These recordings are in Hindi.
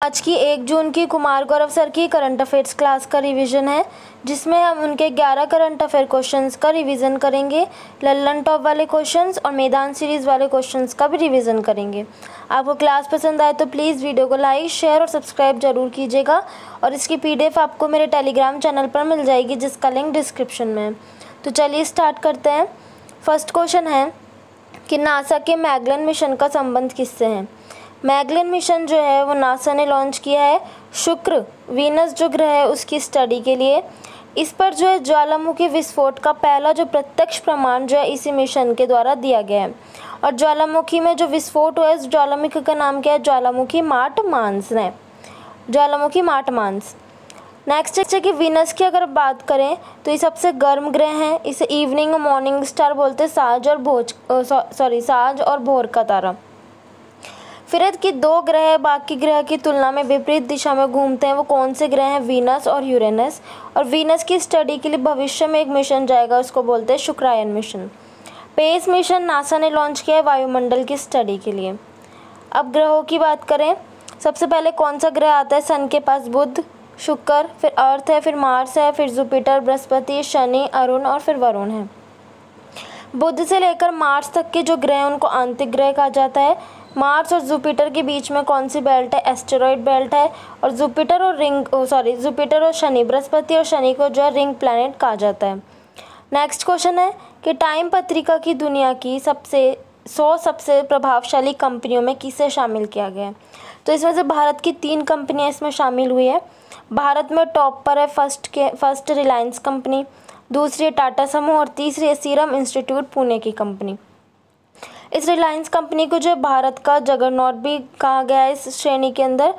आज की 1 जून की कुमार गौरव सर की करंट अफेयर्स क्लास का रिवीजन है, जिसमें हम उनके 11 करंट अफेयर क्वेश्चंस का रिवीजन करेंगे। लल्लन टॉप वाले क्वेश्चंस और मैदान सीरीज़ वाले क्वेश्चंस का भी रिवीजन करेंगे। आपको क्लास पसंद आए तो प्लीज़ वीडियो को लाइक, शेयर और सब्सक्राइब जरूर कीजिएगा। और इसकी PDF आपको मेरे टेलीग्राम चैनल पर मिल जाएगी, जिसका लिंक डिस्क्रिप्शन में है। तो चलिए स्टार्ट करते हैं। फर्स्ट क्वेश्चन है कि नासा के मैगलन मिशन का संबंध किससे है। मैगलन मिशन जो है वो नासा ने लॉन्च किया है शुक्र, वीनस जो ग्रह है उसकी स्टडी के लिए। इस पर जो है ज्वालामुखी विस्फोट का पहला जो प्रत्यक्ष प्रमाण जो है इसी मिशन के द्वारा दिया गया है। और ज्वालामुखी में जो विस्फोट हुआ है, इस ज्वालामुखी का नाम क्या है? ज्वालामुखी मार्टमांस है, ज्वालामुखी मार्टमांस। नेक्स्ट है कि वीनस की अगर बात करें तो ये सबसे गर्म ग्रह है। इसे इवनिंग और मॉर्निंग स्टार बोलते हैं, साज और भोर का तारा। फिर कि 2 ग्रह बाकी ग्रह की तुलना में विपरीत दिशा में घूमते हैं, वो कौन से ग्रह हैं? वीनस और यूरेनस। और वीनस की स्टडी के लिए भविष्य में एक मिशन जाएगा, उसको बोलते हैं शुक्रायन मिशन। पेस मिशन नासा ने लॉन्च किया है वायुमंडल की स्टडी के लिए। अब ग्रहों की बात करें, सबसे पहले कौन सा ग्रह आता है सन के पास? बुध, शुक्र, फिर अर्थ है, फिर मार्स है, फिर जुपिटर, बृहस्पति, शनि, अरुण और फिर वरुण है। बुध से लेकर मार्स तक के जो ग्रह हैं उनको आंतरिक ग्रह कहा जाता है। मार्स और जुपिटर के बीच में कौन सी बेल्ट है? एस्टेरॉयड बेल्ट है। और जुपिटर और शनि, बृहस्पति और शनि को जो है रिंग प्लैनेट कहा जाता है। नेक्स्ट क्वेश्चन है कि टाइम पत्रिका की दुनिया की 100 सबसे प्रभावशाली कंपनियों में किसे शामिल किया गया है? तो इसमें से भारत की 3 कंपनियां इसमें शामिल हुई है। भारत में टॉप पर है फर्स्ट रिलायंस कंपनी, दूसरी है टाटा समूह और तीसरी है सीरम इंस्टीट्यूट पुणे की कंपनी। इस रिलायंस कंपनी को जो भारत का जगरनॉट भी कहा गया है इस श्रेणी के अंदर।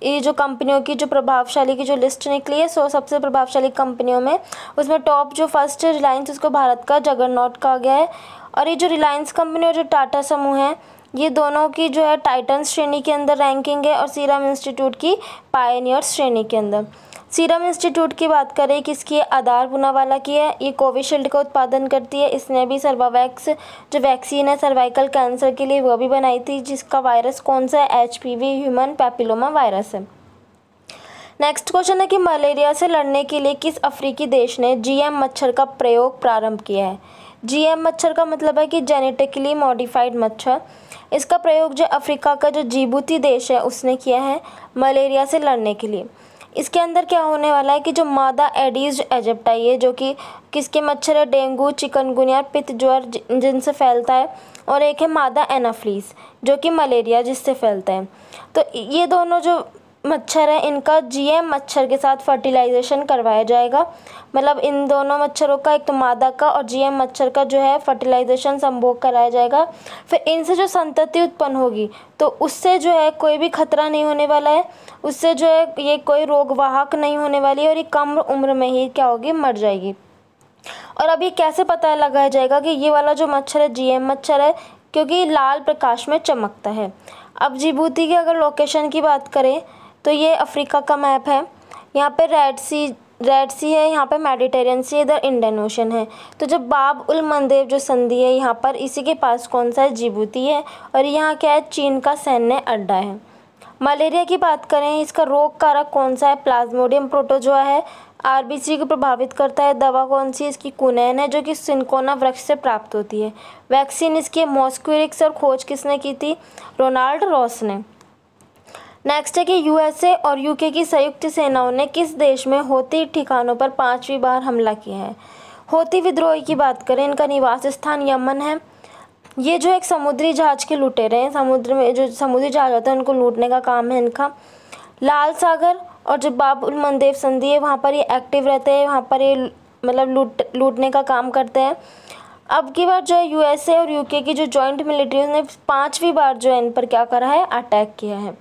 ये जो कंपनियों की जो प्रभावशाली की जो लिस्ट निकली है 100 सबसे प्रभावशाली कंपनियों में, उसमें टॉप जो फर्स्ट है रिलायंस, उसको भारत का जगरनॉट कहा गया है। और ये जो रिलायंस कंपनी और जो टाटा समूह है, ये दोनों की जो है टाइटन्स श्रेणी के अंदर रैंकिंग है और सीरम इंस्टीट्यूट की पायनियर्स श्रेणी के अंदर। सीरम इंस्टीट्यूट की बात करें किसकी है? आधार पूनावाला की है। ये कोविशील्ड का उत्पादन करती है। इसने भी सर्वावैक्स जो वैक्सीन है सर्वाइकल कैंसर के लिए वो भी बनाई थी, जिसका वायरस कौन सा है? HPV ह्यूमन पैपिलोमा वायरस है। नेक्स्ट क्वेश्चन है कि मलेरिया से लड़ने के लिए किस अफ्रीकी देश ने GM मच्छर का प्रयोग प्रारंभ किया है? GM मच्छर का मतलब है कि जेनेटिकली मॉडिफाइड मच्छर। इसका प्रयोग जो अफ्रीका का जो जिबूती देश है उसने किया है मलेरिया से लड़ने के लिए। इसके अंदर क्या होने वाला है कि जो मादा एडीज एजिप्टाई है, जो कि किसके मच्छर है? डेंगू, चिकनगुनिया, पित्त ज्वर जिनसे फैलता है। और एक है मादा एनाफ्लीस जो कि मलेरिया जिससे फैलता है। तो ये दोनों जो मच्छर है इनका GM मच्छर के साथ फर्टिलाइजेशन करवाया जाएगा। मतलब इन दोनों मच्छरों का, एक तो मादा का और GM मच्छर का जो है फर्टिलाइजेशन संभोग कराया जाएगा। फिर इनसे जो संतति उत्पन्न होगी तो उससे जो है कोई भी खतरा नहीं होने वाला है, उससे जो है ये कोई रोगवाहक नहीं होने वाली है और ये कम उम्र में ही क्या होगी? मर जाएगी। और अब ये कैसे पता लगाया जाएगा कि ये वाला जो मच्छर है GM मच्छर है? क्योंकि ये लाल प्रकाश में चमकता है। अब जिबूती की अगर लोकेशन की बात करें तो ये अफ्रीका का मैप है। यहाँ पे रेड सी है, यहाँ पे मेडिटेरियन सी, इधर इंडियन ओशन है। तो जब बाब उल मंदेब जो संधि है यहाँ पर, इसी के पास कौन सा है? जिबूती है। और यहाँ क्या है? चीन का सैन्य अड्डा है। मलेरिया की बात करें, इसका रोग कारक कौन सा है? प्लाज्मोडियम प्रोटोजोआ है। RBC को प्रभावित करता है। दवा कौन सी? इसकी कुनैन है जो कि सिनकोना वृक्ष से प्राप्त होती है। वैक्सीन इसकी मॉस्क्विरिक्स और खोज किसने की थी? रोनाल्ड रॉस ने। नेक्स्ट है कि USA और UK की संयुक्त सेनाओं ने किस देश में होती ठिकानों पर 5वीं बार हमला किया है? होती विद्रोही की बात करें, इनका निवास स्थान यमन है। ये जो एक समुद्री जहाज के लुटेरे हैं, समुद्र में जो समुद्री जहाज होते हैं उनको लूटने का काम है इनका। लाल सागर और जो बाब उल मंदेब संधि है वहाँ पर ये एक्टिव रहते हैं, वहाँ पर ये मतलब लूटने का काम करते हैं। अब की बार जो है USA और UK की जो जॉइंट मिलिट्री ने 5वीं बार जो है इन पर क्या करा है? अटैक किया है।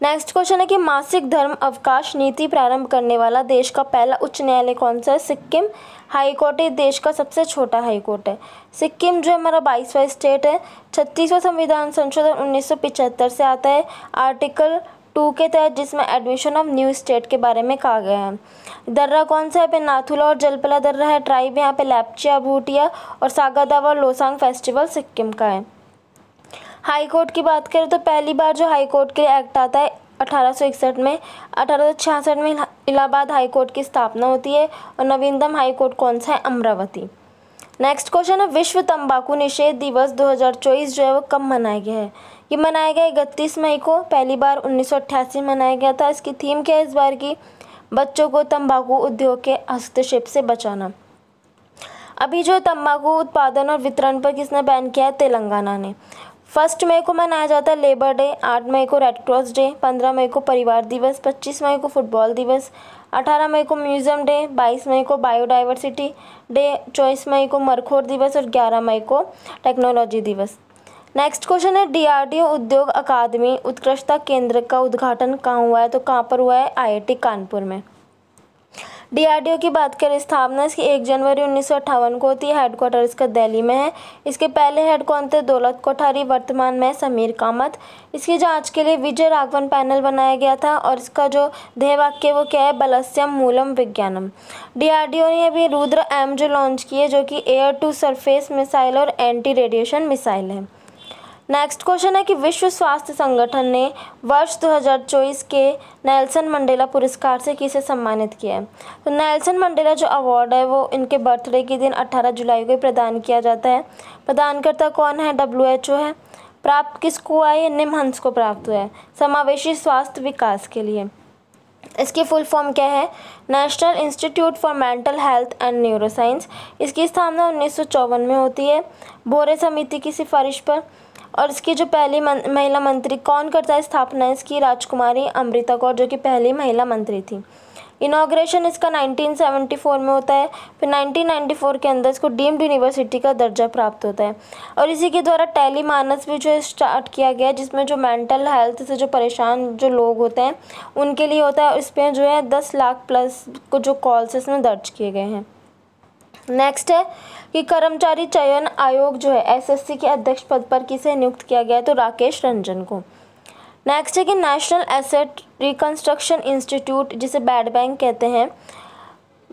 नेक्स्ट क्वेश्चन है कि मासिक धर्म अवकाश नीति प्रारंभ करने वाला देश का पहला उच्च न्यायालय कौन सा है? सिक्किम। हाई कोर्ट है देश का सबसे छोटा हाई कोर्ट है। सिक्किम जो हमारा 22वां स्टेट है। 36वां संविधान संशोधन 1975 से आता है आर्टिकल 2 के तहत, जिसमें एडमिशन ऑफ न्यू स्टेट के बारे में कहा गया है। दर्रा कौन सा है? पे नाथुला और जलपला दर्रा है। ट्राइब यहाँ पे लैपचा, भूटिया और सागा दावा लोसांग फेस्टिवल सिक्किम का है। हाई कोर्ट की बात करें तो पहली बार जो हाई कोर्ट के लिए एक्ट आता है 1861 में, 1866 में इलाहाबाद हाई कोर्ट की स्थापना होती है और नवीनतम हाई कोर्ट कौन सा है? अमरावती। नेक्स्ट क्वेश्चन है विश्व तंबाकू निषेध दिवस 2024 जो है वो कब मनाया गया है? ये मनाया गया 31 मई को, पहली बार 1988 में मनाया गया था। इसकी थीम क्या है इस बार की? बच्चों को तंबाकू उद्योग के हस्तक्षेप से बचाना। अभी जो तंबाकू उत्पादन और वितरण पर किसने बैन किया है? तेलंगाना ने। 1 मई को मनाया जाता है लेबर डे, 8 मई को रेड क्रॉस डे, 15 मई को परिवार दिवस, 25 मई को फुटबॉल दिवस, 18 मई को म्यूजियम डे, 22 मई को बायोडाइवर्सिटी डे, 24 मई को मरखोर दिवस और 11 मई को टेक्नोलॉजी दिवस। नेक्स्ट क्वेश्चन है DRDO उद्योग अकादमी उत्कृष्टता केंद्र का उद्घाटन कहाँ हुआ है? तो कहाँ पर हुआ है? IIT कानपुर में। DRDO की बात करें स्थापना इसकी 1 जनवरी 1958 को होती है। हेडक्वार्टर इसका दिल्ली में है। इसके पहले हेड कौन थे? दौलत कोठारी, वर्तमान में समीर कामत। इसकी जांच के लिए विजय राघवन पैनल बनाया गया था और इसका जो ध्येय वाक्य वो क्या है? बलस्यम मूलम विज्ञानम। DRDO ने अभी रुद्र M जो लॉन्च की है, जो कि एयर टू सरफेस मिसाइल और एंटी रेडिएशन मिसाइल है। नेक्स्ट क्वेश्चन है कि विश्व स्वास्थ्य संगठन ने वर्ष 2024 के नेल्सन मंडेला पुरस्कार से किसे सम्मानित किया है? तो नेल्सन मंडेला जो अवार्ड है वो इनके बर्थडे के दिन 18 जुलाई को प्रदान किया जाता है। प्रदानकर्ता कौन है? WHO है। प्राप्त किसको हुआ है? निमहंस को प्राप्त हुआ है समावेशी स्वास्थ्य विकास के लिए। इसकी फुल फॉर्म क्या है? National institute for mental health and neuroscience. इसकी स्थापना 1954 में होती है बोरे समिति की सिफारिश पर। और इसकी जो पहली महिला मंत्री कौन करता है स्थापना इसकी? राजकुमारी अमृता कौर, जो कि पहली महिला मंत्री थी। इनॉग्रेशन इसका 1974 में होता है। फिर 1994 के अंदर इसको डीम्ड यूनिवर्सिटी का दर्जा प्राप्त होता है। और इसी के द्वारा टेलीमानस भी जो है स्टार्ट किया गया है, जिसमें जो मेंटल हेल्थ से जो परेशान जो लोग होते हैं उनके लिए होता है। और इसमें जो है 10 लाख प्लस को जो कॉल्स इसमें दर्ज किए गए हैं। नेक्स्ट है कि कर्मचारी चयन आयोग जो है SSC के अध्यक्ष पद पर किसे नियुक्त किया गया है? तो राकेश रंजन को। नेक्स्ट है कि नेशनल एसेट रिकंस्ट्रक्शन इंस्टीट्यूट जिसे बैड बैंक कहते हैं,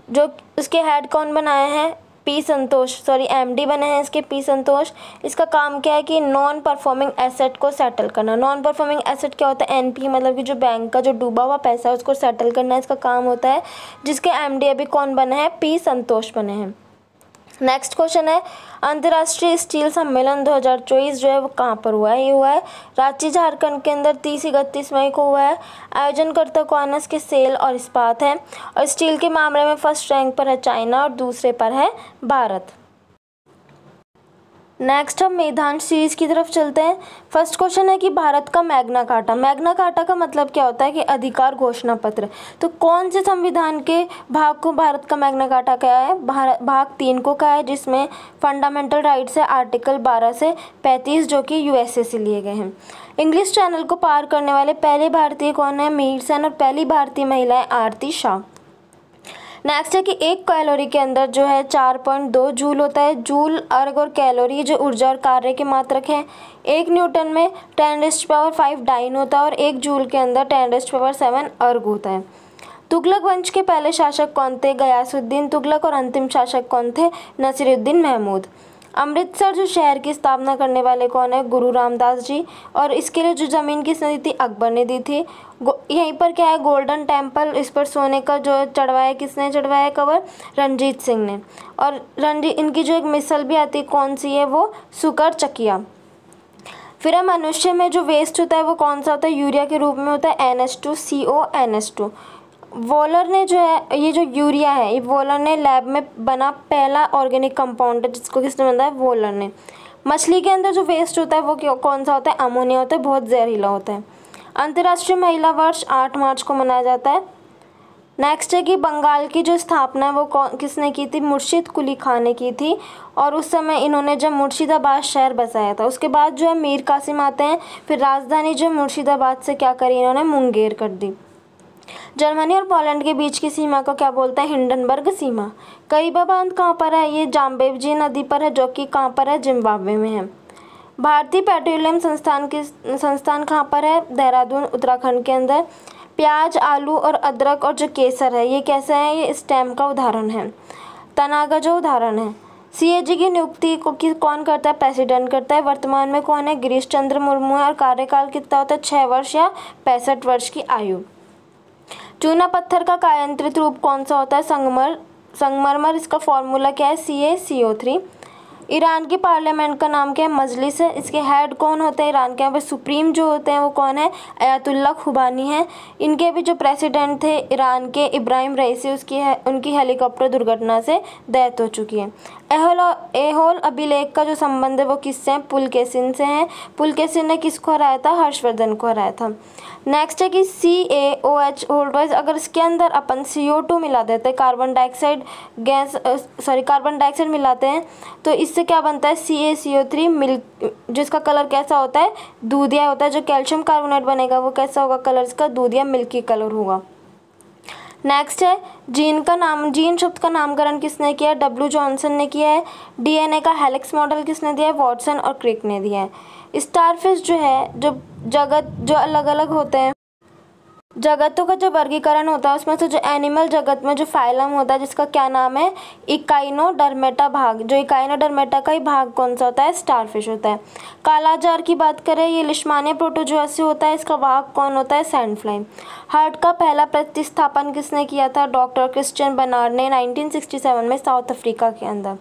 जो उसके हेड कौन बनाए हैं? MD बने हैं इसके P संतोष। इसका काम क्या है कि नॉन परफॉर्मिंग एसेट को सेटल करना। नॉन परफॉर्मिंग एसेट क्या होता है? NP मतलब कि जो बैंक का जो डूबा हुआ पैसा है उसको सेटल करना इसका काम होता है, जिसके MD अभी कौन बने हैं? P संतोष बने हैं। नेक्स्ट क्वेश्चन है अंतर्राष्ट्रीय स्टील सम्मेलन 2024 जो है वो कहाँ पर हुआ है? ये हुआ है रांची झारखंड के अंदर 30-31 मई को हुआ है। आयोजनकर्ता कौन है इसके? सेल और इस्पात है। और स्टील के मामले में फर्स्ट रैंक पर है चाइना और दूसरे पर है भारत। नेक्स्ट हम मेधांश सीरीज की तरफ चलते हैं। फर्स्ट क्वेश्चन है कि भारत का मैग्ना कार्टा। मैग्ना कार्टा का मतलब क्या होता है? कि अधिकार घोषणा पत्र। तो कौन से संविधान के भाग को भारत का मैग्ना कार्टा कहा है? भाग 3 को कहा है, जिसमें फंडामेंटल राइट्स है आर्टिकल 12 से 35 जो कि USA से लिए गए हैं। इंग्लिश चैनल को पार करने वाले पहले भारतीय कौन है? मीर सेन। और पहली भारतीय महिला है आरती शाह। नेक्स्ट है कि 1 कैलोरी के अंदर जो है 4.2 जूल होता है। जूल, अर्ग और कैलोरी जो ऊर्जा और कार्य के मात्रक हैं। 1 न्यूटन में 10⁵ डाइन होता है और 1 जूल के अंदर 10�7 अर्ग होता है। तुगलक वंश के पहले शासक कौन थे? गयासुद्दीन तुगलक। और अंतिम शासक कौन थे? नसीरुद्दीन महमूद। अमृतसर जो शहर की स्थापना करने वाले कौन है? गुरु रामदास जी। और इसके लिए जो ज़मीन किसने दी थी? अकबर ने दी थी। यहीं पर क्या है? गोल्डन टेम्पल, इस पर सोने का जो चढ़वाया किसने चढ़वाया कवर? रंजीत सिंह ने। और इनकी जो एक मिसल भी आती है कौन सी है? वो सुकर चकिया। फिर मनुष्य में जो वेस्ट होता है वो कौन सा होता है? यूरिया के रूप में होता है NH2CO NH2। वॉलर ने जो है ये जो यूरिया है ये वॉलर ने लैब में बना पहला ऑर्गेनिक कंपाउंड है, जिसको किसने बनाया? वॉलर ने। मछली के अंदर जो वेस्ट होता है वो कौन सा होता है? अमोनिया होता है, बहुत जहरीला होता है। अंतर्राष्ट्रीय महिला वर्ष 8 मार्च को मनाया जाता है। नेक्स्ट है कि बंगाल की जो स्थापना है वो किसने की थी? मुर्शिद कुली खान ने की थी। और उस समय इन्होंने जब मुर्शिदाबाद शहर बसाया था। उसके बाद जो है मीर कासिम आते हैं। फिर राजधानी जो मुर्शिदाबाद से क्या करी इन्होंने? मुंगेर कर दी। जर्मनी और पोलैंड के बीच की सीमा को क्या बोलते हैं? हिंडनबर्ग सीमा। करीबा बांध कहाँ पर है? ये जाम्बेवजी नदी पर है, जो कि कहाँ पर है? जिम्बाब्वे में है। भारतीय पेट्रोलियम संस्थान कहाँ पर है? देहरादून उत्तराखंड के अंदर। प्याज, आलू और अदरक और जो केसर है ये कैसे है? ये स्टेम का उदाहरण है, तना का जो उदाहरण है। सीएजी की नियुक्ति कौन करता है? प्रेसिडेंट करता है। वर्तमान में कौन है? गिरीश चंद्र मुर्मू है और कार्यकाल कितना होता है? 6 वर्ष या 65 वर्ष की आयु। चूना पत्थर का कायांतरित रूप कौन सा होता है? संगमरमर। इसका फॉर्मूला क्या है? CaCO3। ईरान की पार्लियामेंट का नाम क्या है? मजलिस है। इसके हेड कौन होते हैं ईरान के? यहाँ पे सुप्रीम जो होते हैं वो कौन है? अयातुल्ला खुबानी है। इनके भी जो प्रेसिडेंट थे ईरान के, इब्राहिम रईसी, उनकी हेलीकॉप्टर दुर्घटना से डेथ हो चुकी है। एहोल अभिलेख का जो संबंध है वो किससे है? पुलकेशिन से है। पुलकेशिन ने किसको हराया था? हर्षवर्धन को हराया था। नेक्स्ट है कि CaOH होल्डवाइज, अगर इसके अंदर अपन CO2 मिला देते हैं, कार्बन डाइऑक्साइड मिलाते हैं, तो इससे क्या बनता है? CaCO3 मिल्क, जिसका कलर कैसा होता है? दूधिया होता है। जो कैल्शियम कार्बोनेट बनेगा वो कैसा होगा? कलर इसका दूधिया मिल्की कलर होगा। नेक्स्ट है जीन शब्द का नामकरण किसने किया है? W जॉनसन ने किया है। DNA का हेलिक्स मॉडल किसने दिया है? वॉटसन और क्रिक ने दिया है। स्टारफिश जो है, जो अलग अलग होते हैं, जगतों का जो वर्गीकरण होता है उसमें से जो एनिमल जगत में जो फाइलम होता है जिसका क्या नाम है? इकाइनोडर्मेटा भाग। जो इकाइनोडर्मेटा का ही भाग कौन सा होता है? स्टारफिश होता है। कालाजार की बात करें, ये लिश्मानिया प्रोटोजोआ से होता है। इसका वाहक कौन होता है? सैंडफ्लाई। हार्ट का पहला प्रतिस्थापन किसने किया था? डॉक्टर क्रिश्चियन बर्नार्ड ने 1967 में साउथ अफ्रीका के अंदर।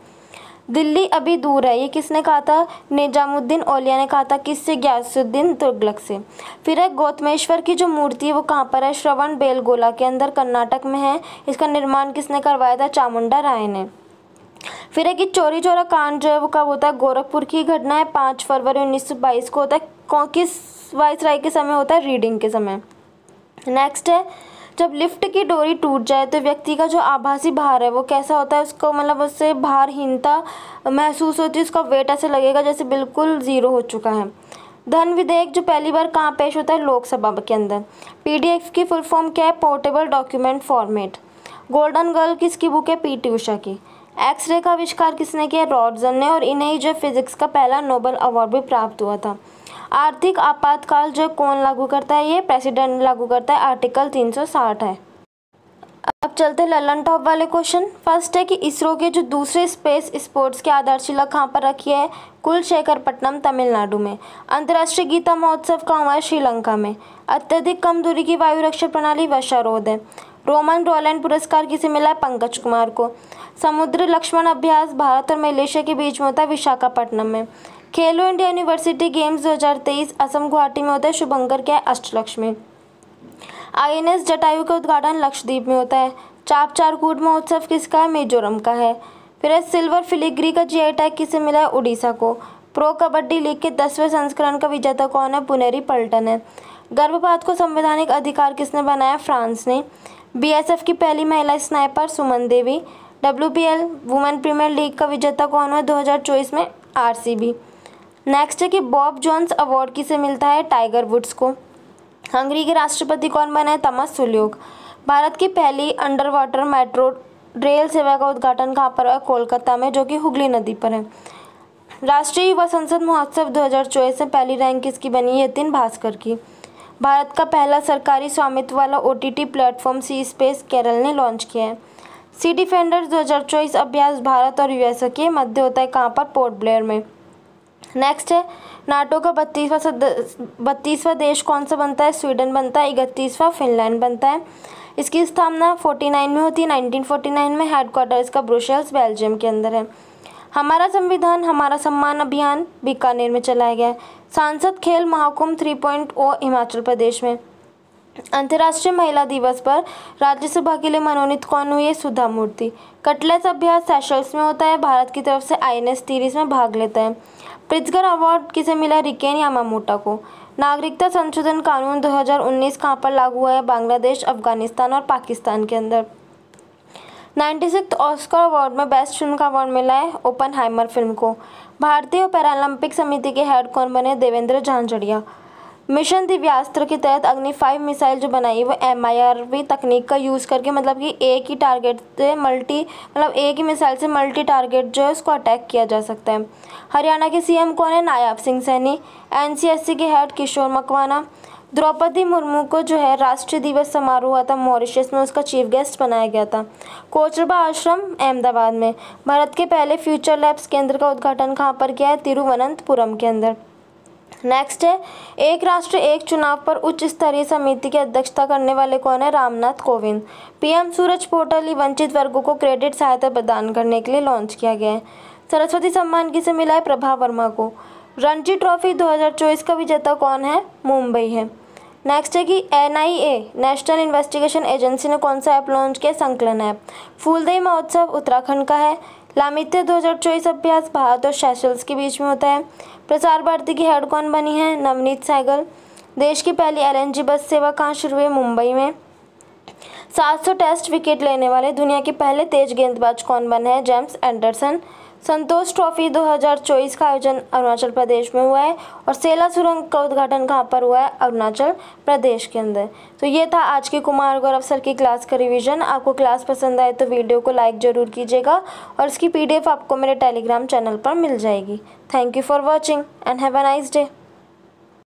दिल्ली अभी दूर है, ये किसने कहा था? निजामुद्दीन औलिया ने कहा था। किससे? गयासुद्दीन तुगलक से। फिर है गौतमेश्वर की जो मूर्ति है वो कहाँ पर है? श्रवण बेलगोला के अंदर, कर्नाटक में है। इसका निर्माण किसने करवाया था? चामुंडा राय ने। फिर है कि चोरी चोरा कांड जो है वो कब होता है? गोरखपुर की घटना है, 5 फरवरी 1922 को होता है। किस वाइसराय के समय होता है? रीडिंग के समय। नेक्स्ट है जब लिफ्ट की डोरी टूट जाए तो व्यक्ति का जो आभासी भार है वो कैसा होता है? उसको मतलब उससे भारहीनता महसूस होती है, उसका वेट ऐसे लगेगा जैसे बिल्कुल ज़ीरो हो चुका है। धन विधेयक जो पहली बार कहाँ पेश होता है? लोकसभा के अंदर। PDF की फुल फॉर्म क्या है? Portable document format. Golden girl किसकी बुक है? PT उषा की। एक्सरे का आविष्कार किसने किया? रॉटसन ने, और इन्हें जो फिजिक्स का पहला नोबेल अवार्ड भी प्राप्त हुआ था। आर्थिक आपातकाल जो कौन लागू करता है? ये प्रेसिडेंट लागू करता है। आर्टिकल 360 है। अब चलते हैं ललन टॉप वाले क्वेश्चन। फर्स्ट है कि इसरो के जो दूसरे स्पेस स्पोर्ट्स की आधारशिला कहाँ पर रखी है? कुलशेखरपट्टनम, तमिलनाडु में। अंतर्राष्ट्रीय गीता महोत्सव कहाँ हुआ है? श्रीलंका में। अत्यधिक कम दूरी की वायु रक्षा प्रणाली वर्षारोध है। रोमन रोलैंड पुरस्कार किसे मिला है? पंकज कुमार को। समुद्र लक्ष्मण अभ्यास भारत और मलेशिया के बीच में होता है, विशाखापट्टनम में। खेलो India university games 2023 Assam Guwahati में होता है। शुभंकर क्या है? अष्टलक्ष्मी। INS जटायु का उद्घाटन लक्षद्वीप में होता है। चाप चारकूट महोत्सव किसका है? मिजोरम का है। फिर है सिल्वर फिलिग्री का GI टैग किसे मिला है? उड़ीसा को। प्रो कबड्डी लीग के 10वें संस्करण का विजेता कौन है? पुनेरी पल्टन है। गर्भपात को संवैधानिक अधिकार किसने बनाया? फ्रांस ने। BSF की पहली महिला sniper Suman Devi. WPL women premiere league का विजेता कौन है 2024 में? RCB। नेक्स्ट है कि बॉब जोन्स अवार्ड किसे मिलता है? टाइगर वुड्स को। हंगरी के राष्ट्रपति कौन बने? तमस सुल्योग। भारत की पहली अंडर वाटर मेट्रो रेल सेवा का उद्घाटन कहाँ पर है? कोलकाता में, जो कि हुगली नदी पर है। राष्ट्रीय युवा संसद महोत्सव 2024 में पहली रैंक किसकी बनी? यतिन भास्कर की। भारत का पहला सरकारी स्वामित्व वाला OTT प्लेटफॉर्म सी स्पेस केरल ने लॉन्च किया है। सी डिफेंडर्स 2024 अभ्यास भारत और USA के मध्य होता है, कहाँ पर? पोर्ट ब्लेयर में। नेक्स्ट है नाटो का 32वां देश कौन सा बनता है? स्वीडन बनता है। 31वां फिनलैंड बनता है। इसकी स्थापना 49 में होती है, 1949 में। हेडक्वार्टर इसका ब्रुसेल्स बेल्जियम के अंदर है। हमारा संविधान हमारा सम्मान अभियान बीकानेर में चलाया गया है। सांसद खेल महाकुंभ 3.0 हिमाचल प्रदेश में। अंतर्राष्ट्रीय महिला दिवस पर राज्यसभा के लिए मनोनीत कौन हुई है? सुधा मूर्ति। कटलेस अभ्यास सेशल्स में होता है। भारत की तरफ से INS तीरिस में भाग लेता है। प्रित्जकर अवार्ड किसे मिला? रिकेन यामामोटा को। नागरिकता संशोधन कानून 2019 कहाँ पर लागू हुआ है? बांग्लादेश, अफगानिस्तान और पाकिस्तान के अंदर। 96th ऑस्कर अवार्ड में बेस्ट फिल्म का अवार्ड मिला है ओपनहाइमर फिल्म को। भारतीय पैरालंपिक समिति के हेड कौन बने? देवेंद्र झांझड़िया। मिशन दिव्यास्त्र के तहत अग्नि 5 मिसाइल जो बनाई वो MIRV तकनीक का यूज़ करके, मतलब कि एक ही टारगेट से एक ही मिसाइल से मल्टी टारगेट जो है उसको अटैक किया जा सकता है। हरियाणा के CM कौन है? नायाब सिंह सैनी। NCSC के हेड किशोर मकवाना। द्रौपदी मुर्मू को जो है राष्ट्रीय दिवस समारोह हुआ था मॉरिशस में, उसका चीफ गेस्ट बनाया गया था। कोचरबा आश्रम अहमदाबाद में। भारत के पहले फ्यूचर लैब्स केंद्र का उद्घाटन कहाँ पर किया है? तिरुवनंतपुरम के अंदर। नेक्स्ट है, एक राष्ट्र एक चुनाव पर उच्च स्तरीय समिति की अध्यक्षता करने वाले कौन है? रामनाथ कोविंद। पीएम सूरज पोर्टल ही वंचित वर्गों को क्रेडिट सहायता प्रदान करने के लिए लॉन्च किया गया है। सरस्वती सम्मान किसे मिला है? प्रभा वर्मा को। रणजी ट्रॉफी 2024 का विजेता कौन है? मुंबई है। नेक्स्ट है कि NIA नेशनल इन्वेस्टिगेशन एजेंसी ने कौन सा ऐप लॉन्च किया? संकलन ऐप। फूलदेई महोत्सव उत्तराखंड का है। लामित्य 2024 अभ्यास भारत और सेशल्स के बीच में होता है। प्रसार भारती की हेड कौन बनी है? नवनीत सहगल। देश की पहली LNG बस सेवा कहाँ शुरू हुई? मुंबई में। 700 टेस्ट विकेट लेने वाले दुनिया के पहले तेज गेंदबाज कौन बने हैं? James Anderson. संतोष ट्रॉफी 2024 का आयोजन अरुणाचल प्रदेश में हुआ है और सेला सुरंग का उद्घाटन कहाँ पर हुआ है? अरुणाचल प्रदेश के अंदर। तो ये था आज के कुमार गौरव सर की क्लास का रिवीजन। आपको क्लास पसंद आए तो वीडियो को लाइक ज़रूर कीजिएगा और इसकी PDF आपको मेरे टेलीग्राम चैनल पर मिल जाएगी। Thank you for watching and have a nice day.